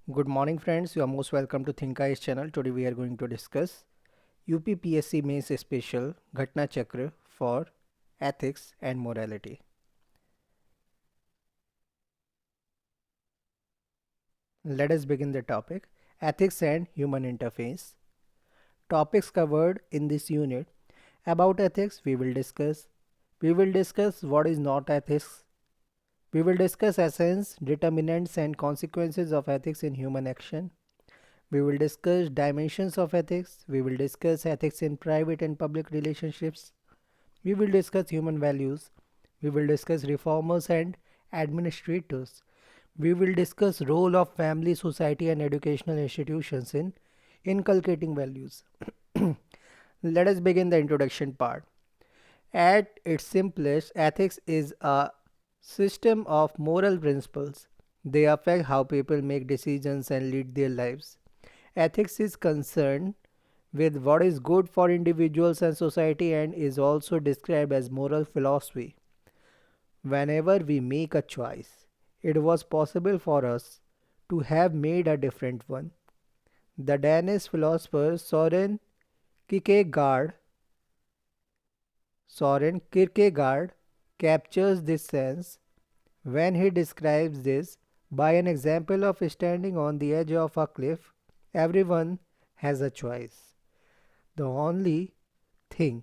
Good morning, friends. You are most welcome to Think Eyes channel. Today we are going to discuss UPPSC Mains Special Ghatnachakra for Ethics and Morality. Let us begin the topic. Ethics and Human Interface. Topics covered in this unit. About ethics, we will discuss what is not ethics. We will discuss essence, determinants and consequences of ethics in human action. We will discuss dimensions of ethics. We will discuss ethics in private and public relationships. We will discuss human values. We will discuss reformers and administrators. We will discuss role of family, society and educational institutions in inculcating values. Let us begin the introduction part. At its simplest, ethics is a system of moral principles. They affect how people make decisions and lead their lives. Ethics is concerned with what is good for individuals and society and is also described as moral philosophy. Whenever we make a choice, it was possible for us to have made a different one. The Danish philosopher Kierkegaard, Soren Kierkegaard captures this sense when he describes this by an example of standing on the edge of a cliff. Everyone has a choice. The only thing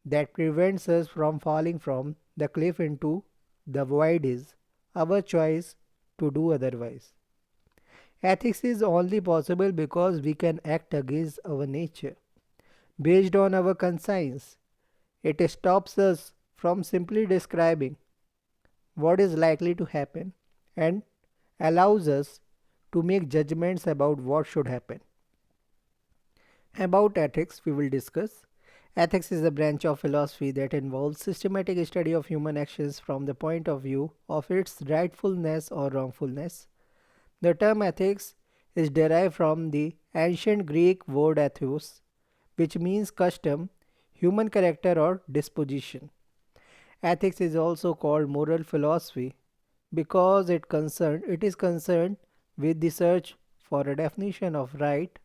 that prevents us from falling from the cliff into the void is our choice to do otherwise. Ethics is only possible because we can act against our nature. Based on our conscience, it stops us from simply describing what is likely to happen and allows us to make judgments about what should happen. About ethics, we will discuss. Ethics is a branch of philosophy that involves systematic study of human actions from the point of view of its rightfulness or wrongfulness. The term ethics is derived from the ancient Greek word ethos, which means custom, human character, or disposition. Ethics is also called moral philosophy because it is concerned with the search for a definition of right,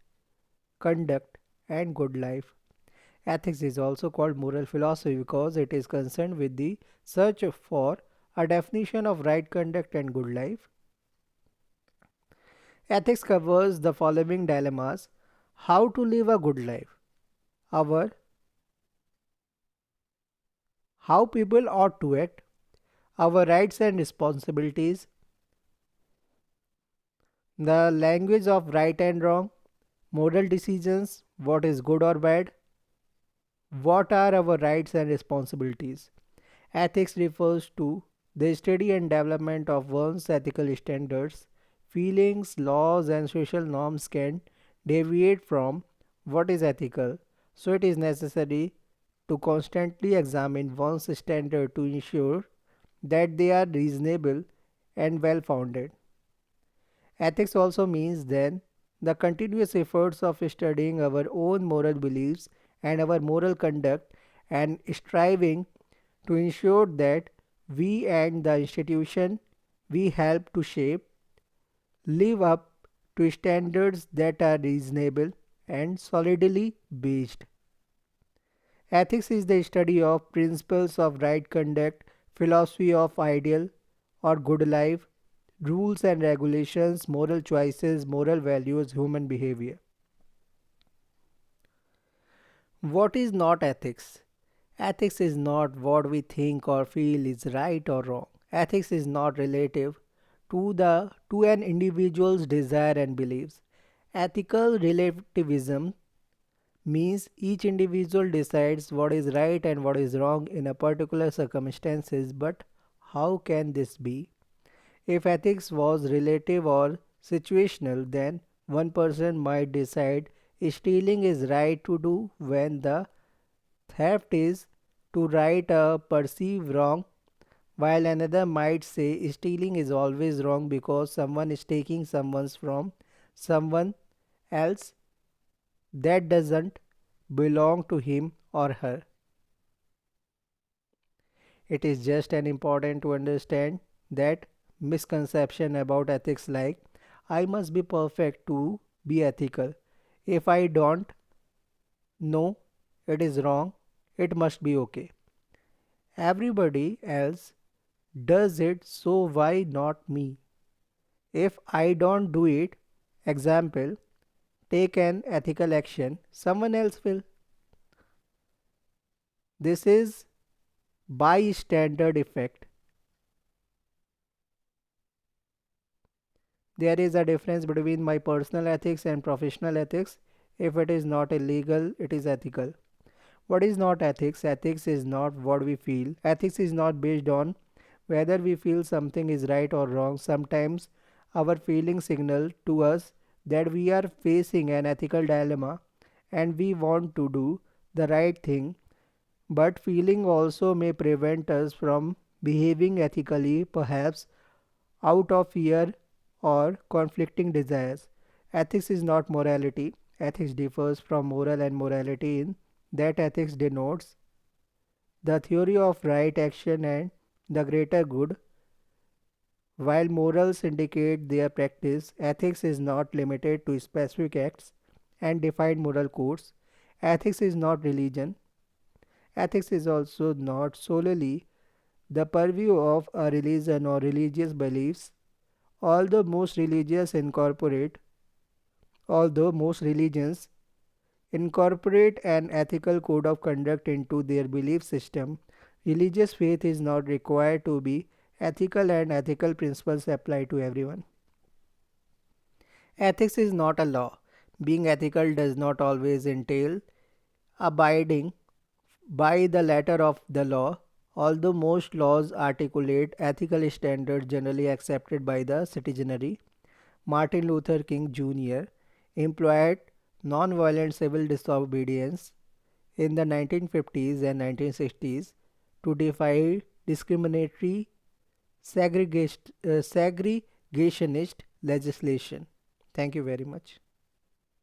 conduct, and good life. Ethics is also called moral philosophy because it is concerned with the search for a definition of right conduct and good life. Ethics covers the following dilemmas: how to live a good life, our how people ought to act, our rights and responsibilities, the language of right and wrong, moral decisions, what is good or bad, what are our rights and responsibilities. Ethics refers to the study and development of one's ethical standards. Feelings, laws, and social norms can deviate from what is ethical, so it is necessary to constantly examine one's standard to ensure that they are reasonable and well founded. Ethics also means then the continuous efforts of studying our own moral beliefs and our moral conduct and striving to ensure that we and the institution we help to shape live up to standards that are reasonable and solidly based. Ethics is the study of principles of right conduct, philosophy of ideal or good life, rules and regulations, moral choices, moral values, human behavior. What is not ethics? Ethics is not what we think or feel is right or wrong. Ethics is not relative to an individual's desire and beliefs. Ethical relativism means each individual decides what is right and what is wrong in a particular circumstances, but how can this be? If ethics was relative or situational, then one person might decide stealing is right to do when the theft is to right a perceived wrong, while another might say stealing is always wrong because someone is taking someone's from someone else that doesn't belong to him or her. It is just as important to understand that misconception about ethics like I must be perfect to be ethical. If I don't know it is wrong, it must be okay. Everybody else does it, so why not me? If I don't do it, example, take an ethical action, someone else will. This is bystander effect. There is a difference between my personal ethics and professional ethics. If it is not illegal, it is ethical. What is not ethics? Ethics is not what we feel. Ethics is not based on whether we feel something is right or wrong. Sometimes our feelings signal to us that we are facing an ethical dilemma and we want to do the right thing, but feeling also may prevent us from behaving ethically, perhaps out of fear or conflicting desires. Ethics is not morality. Ethics differs from moral and morality in that ethics denotes the theory of right action and the greater good, while morals indicate their practice. Ethics is not limited to specific acts and defined moral codes. Ethics is not religion. Ethics is also not solely the purview of a religion or religious beliefs. Although most religions incorporate, although most religions incorporate an ethical code of conduct into their belief system, religious faith is not required to be ethical and ethical principles apply to everyone. Ethics is not a law. Being ethical does not always entail abiding by the letter of the law, although most laws articulate ethical standards generally accepted by the citizenry. Martin Luther King Jr. employed nonviolent civil disobedience in the 1950s and 1960s to defy discriminatory segregationist legislation. Thank you very much.